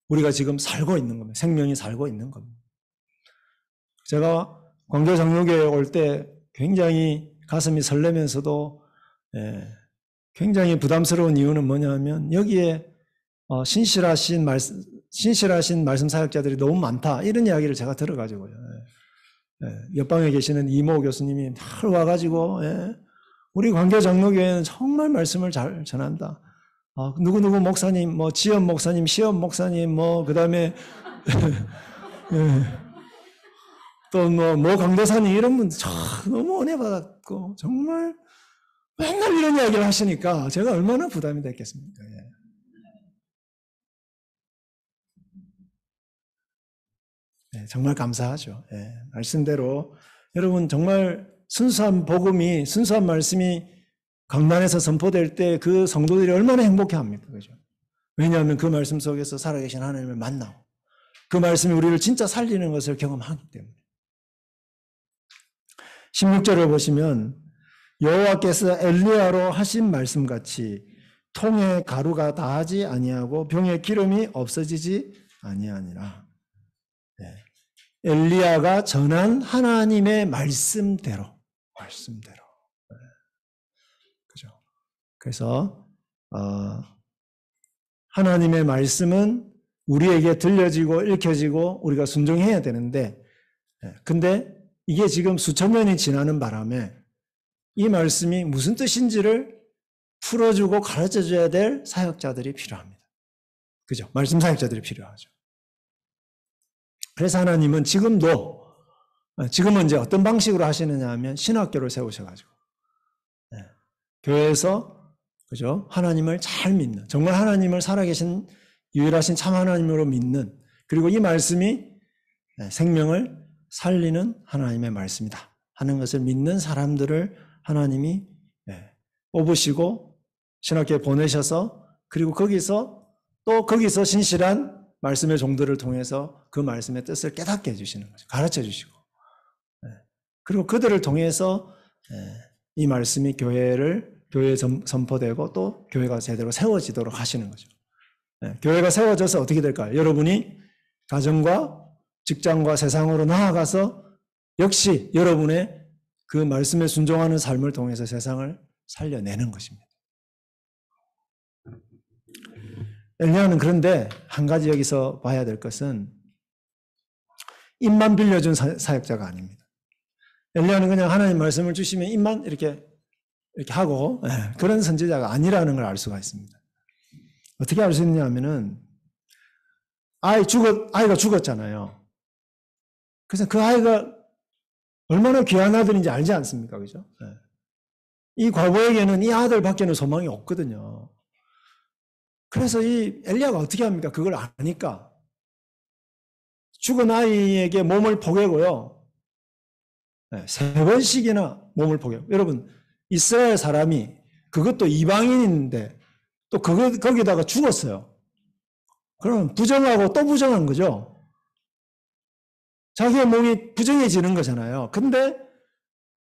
우리가 지금 살고 있는 겁니다. 생명이 살고 있는 겁니다. 제가 광교장로교에 올 때 굉장히 가슴이 설레면서도 굉장히 부담스러운 이유는 뭐냐면 여기에 신실하신 말씀 사역자들이 너무 많다, 이런 이야기를 제가 들어가지고요. 옆방에 계시는 이모 교수님이 늘 와가지고 우리 광교장로교회는 정말 말씀을 잘 전한다. 누구누구 목사님, 지연 목사님, 시연 목사님, 그다음에 또 강대사님 이런 분 너무 은혜 받았고 정말 맨날 이런 이야기를 하시니까 제가 얼마나 부담이 됐겠습니까? 정말 감사하죠. 말씀대로 여러분 정말 순수한 말씀이 강단에서 선포될 때 그 성도들이 얼마나 행복해합니까? 그죠? 왜냐하면 그 말씀 속에서 살아계신 하나님을 만나고 그 말씀이 우리를 진짜 살리는 것을 경험하기 때문에. 16절을 보시면 여호와께서 엘리야로 하신 말씀같이 통에 가루가 다하지 아니하고 병에 기름이 없어지지 아니하니라. 엘리야가 전한 하나님의 말씀대로. 그죠? 그래서 하나님의 말씀은 우리에게 들려지고 읽혀지고 우리가 순종해야 되는데, 근데 이게 지금 수천 년이 지나는 바람에 이 말씀이 무슨 뜻인지를 풀어주고 가르쳐줘야 될 사역자들이 필요합니다. 그죠? 말씀 사역자들이 필요하죠. 그래서 하나님은 지금은 이제 어떤 방식으로 하시느냐 하면 신학교를 세우셔가지고 교회에서, 그죠? 하나님을 잘 믿는, 정말 하나님을 살아계신 유일하신 참 하나님으로 믿는, 그리고 이 말씀이 생명을 살리는 하나님의 말씀이다 하는 것을 믿는 사람들을 하나님이 뽑으시고 신학교에 보내셔서, 그리고 거기서 신실한 말씀의 종들을 통해서 그 말씀의 뜻을 깨닫게 해주시는 거죠. 가르쳐 주시고, 그리고 그들을 통해서 이 말씀이 교회에 선포되고 또 교회가 제대로 세워지도록 하시는 거죠. 교회가 세워져서 어떻게 될까요? 여러분이 가정과 직장과 세상으로 나아가서 역시 여러분의 그 말씀에 순종하는 삶을 통해서 세상을 살려내는 것입니다. 엘리야는 그런데 한 가지 여기서 봐야 될 것은 입만 빌려준 사역자가 아닙니다. 엘리야는 그냥 하나님 말씀을 주시면 입만 이렇게 하고 그런 선지자가 아니라는 걸 알 수가 있습니다. 어떻게 알 수 있느냐 하면은 아이가 죽었잖아요. 그래서 그 아이가 얼마나 귀한 아들인지 알지 않습니까? 그죠? 이 과부에게는 이 아들밖에는 소망이 없거든요. 그래서 이 엘리야가 어떻게 합니까? 그걸 아니까 죽은 아이에게 몸을 포개고요. 3번씩이나 몸을 포개고. 여러분, 이스라엘 사람이, 그것도 이방인인데 또 거기다가 죽었어요. 그러면 부정하고 또 부정한 거죠. 자기의 몸이 부정해지는 거잖아요. 근데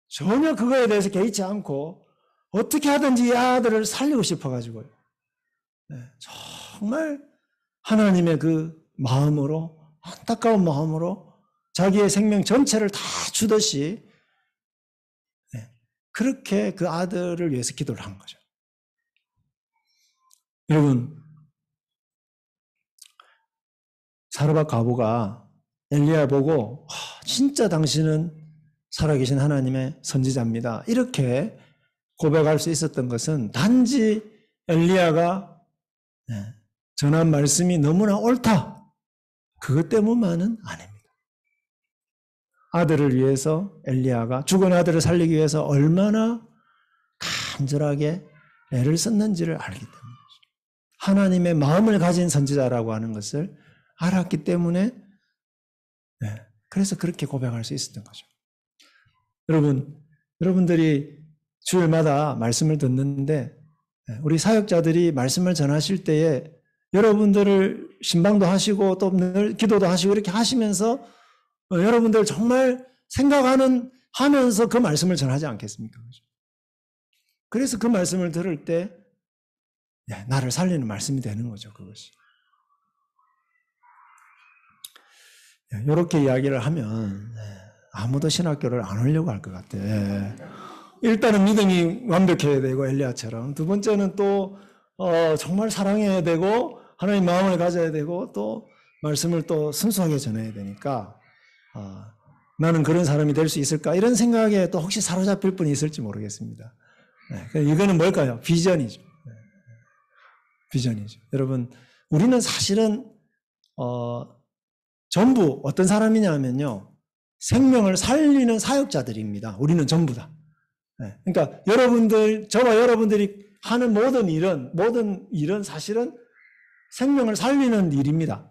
전혀 그거에 대해서 개의치 않고 어떻게 하든지 이 아들을 살리고 싶어가지고요. 정말 하나님의 그 마음으로, 안타까운 마음으로 자기의 생명 전체를 다 주듯이 그렇게 그 아들을 위해서 기도를 한 거죠. 여러분, 사르밧 과부가 엘리야 보고 진짜 당신은 살아계신 하나님의 선지자입니다. 이렇게 고백할 수 있었던 것은 단지 엘리야가 전한 말씀이 너무나 옳다. 그것 때문만은 아닙니다. 아들을 위해서 엘리야가 죽은 아들을 살리기 위해서 얼마나 간절하게 애를 썼는지를 알기 때문이죠. 하나님의 마음을 가진 선지자라고 하는 것을 알았기 때문에 그래서 그렇게 고백할 수 있었던 거죠. 여러분들이 주일마다 말씀을 듣는데 우리 사역자들이 말씀을 전하실 때에 여러분들을 신방도 하시고 또 늘 기도도 하시고 이렇게 하시면서 여러분들 정말 하면서 그 말씀을 전하지 않겠습니까? 그래서 그 말씀을 들을 때 나를 살리는 말씀이 되는 거죠, 그것이. 이렇게 이야기를 하면 아무도 신학교를 안 오려고 할 것 같아. 일단은 믿음이 완벽해야 되고 엘리야처럼, 두 번째는 또 정말 사랑해야 되고 하나님 마음을 가져야 되고 또 말씀을 또 순수하게 전해야 되니까 나는 그런 사람이 될 수 있을까 이런 생각에 또 혹시 사로잡힐 분이 있을지 모르겠습니다. 이거는 뭘까요? 비전이죠. 비전이죠. 여러분, 우리는 사실은 전부 어떤 사람이냐면요, 생명을 살리는 사역자들입니다. 우리는 전부 다. 그러니까 저와 여러분들이 하는 모든 일은 사실은 생명을 살리는 일입니다.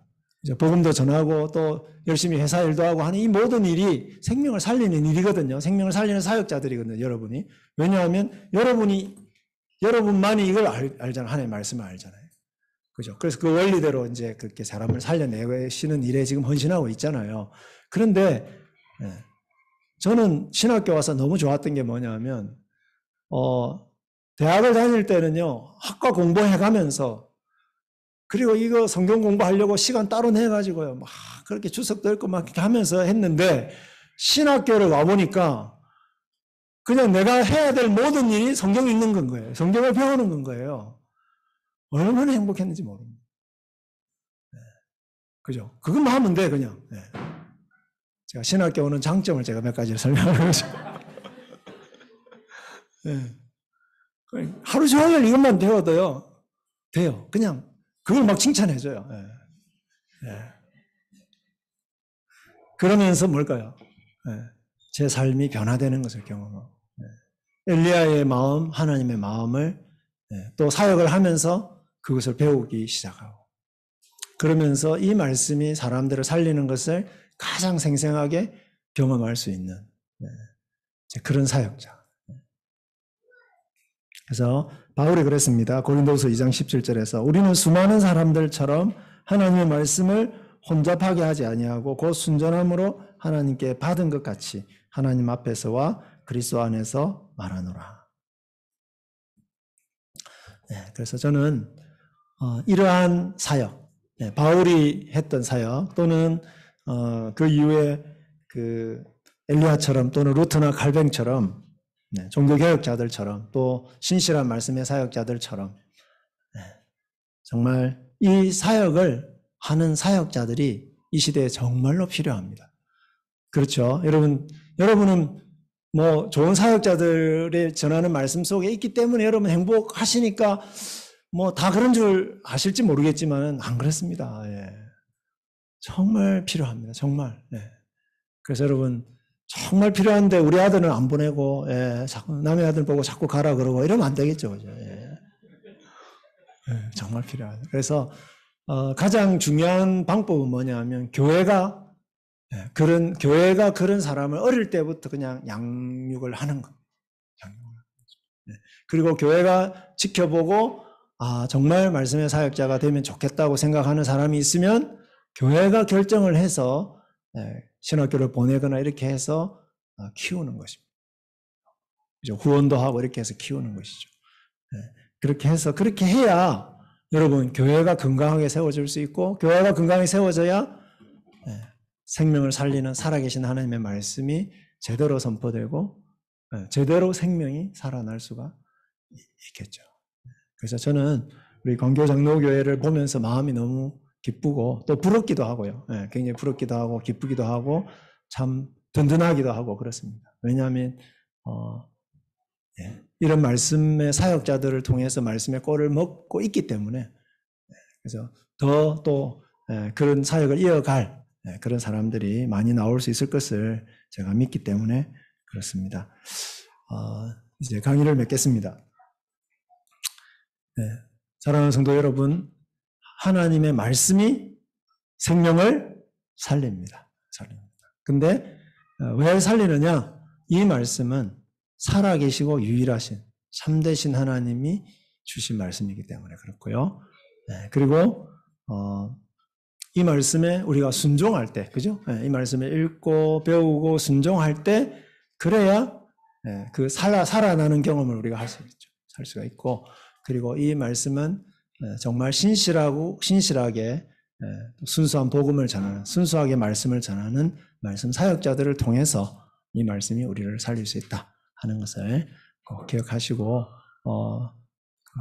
복음도 전하고 또 열심히 회사 일도 하고 하는 이 모든 일이 생명을 살리는 일이거든요. 생명을 살리는 사역자들이거든요, 여러분이. 왜냐하면 여러분만이 이걸 알잖아요. 하나님의 말씀을 알잖아요. 그죠? 그래서 그 원리대로 이제 그렇게 사람을 살려내시는 일에 지금 헌신하고 있잖아요. 그런데 저는 신학교 와서 너무 좋았던 게 뭐냐면 대학을 다닐 때는요, 학과 공부해가면서 그리고 이거 성경 공부하려고 시간 따로 내가지고요, 막 그렇게 주석도 읽고 막 이렇게 하면서 했는데 신학교를 와보니까 그냥 내가 해야 될 모든 일이 성경 읽는 건 거예요. 성경을 배우는 건 거예요. 얼마나 행복했는지 모릅니다. 그죠? 그것만 하면 돼, 그냥. 제가 신학교 오는 장점을 제가 몇 가지를 설명하겠죠. 하루 종일 이것만 배워도요, 돼요. 그냥 그걸 막 칭찬해줘요. 그러면서 뭘까요? 제 삶이 변화되는 것을 경험하고, 엘리야의 마음, 하나님의 마음을 또 사역을 하면서 그것을 배우기 시작하고, 그러면서 이 말씀이 사람들을 살리는 것을 가장 생생하게 경험할 수 있는 그런 사역자. 그래서 바울이 그랬습니다. 고린도후서 2장 17절에서 우리는 수많은 사람들처럼 하나님의 말씀을 혼잡하게 하지 아니하고 곧 순전함으로 하나님께 받은 것 같이 하나님 앞에서와 그리스도 안에서 말하노라. 그래서 저는 이러한 사역, 바울이 했던 사역 또는 그 이후에 그 엘리야처럼 또는 루트나 칼뱅처럼 종교개혁자들처럼 또 신실한 말씀의 사역자들처럼 정말 이 사역을 하는 사역자들이 이 시대에 정말로 필요합니다. 그렇죠? 여러분은 뭐 좋은 사역자들의 전하는 말씀 속에 있기 때문에 여러분 행복하시니까 뭐 다 그런 줄 아실지 모르겠지만 안 그렇습니다. 정말 필요합니다. 정말. 그래서 여러분 정말 필요한데 우리 아들은 안 보내고 남의 아들 보고 자꾸 가라 그러고 이러면 안 되겠죠. 그죠? 정말 필요하다. 그래서 가장 중요한 방법은 뭐냐면 교회가 그런 사람을 어릴 때부터 그냥 양육을 하는 것. 그리고 교회가 지켜보고 정말 말씀의 사역자가 되면 좋겠다고 생각하는 사람이 있으면 교회가 결정을 해서 신학교를 보내거나 이렇게 해서 키우는 것입니다. 그죠? 후원도 하고 이렇게 해서 키우는 것이죠. 그렇게 해서 그렇게 해야 여러분 교회가 건강하게 세워질 수 있고 교회가 건강하게 세워져야 생명을 살리는 살아계신 하나님의 말씀이 제대로 선포되고 제대로 생명이 살아날 수가 있겠죠. 그래서 저는 우리 광교 장로교회를 보면서 마음이 너무 기쁘고 또 부럽기도 하고요. 굉장히 부럽기도 하고 기쁘기도 하고 참 든든하기도 하고 그렇습니다. 왜냐하면 이런 말씀의 사역자들을 통해서 말씀의 꼴을 먹고 있기 때문에 그래서 더 또 그런 사역을 이어갈 그런 사람들이 많이 나올 수 있을 것을 제가 믿기 때문에 그렇습니다. 이제 강의를 맺겠습니다. 사랑하는 성도 여러분, 하나님의 말씀이 생명을 살립니다. 근데 왜 살리느냐? 이 말씀은 살아계시고 유일하신 참되신 하나님이 주신 말씀이기 때문에 그렇고요. 그리고 이 말씀에 우리가 순종할 때, 그죠? 이 말씀을 읽고 배우고 순종할 때 그래야 그 살아나는 경험을 우리가 할 수가 있고, 그리고 이 말씀은 정말 신실하게 순수한 복음을 전하는, 순수하게 말씀을 전하는 말씀 사역자들을 통해서 이 말씀이 우리를 살릴 수 있다 하는 것을 꼭 기억하시고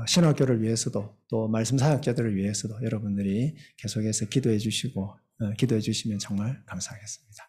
신학교를 위해서도 또 말씀 사역자들을 위해서도 여러분들이 계속해서 기도해 주시면 정말 감사하겠습니다.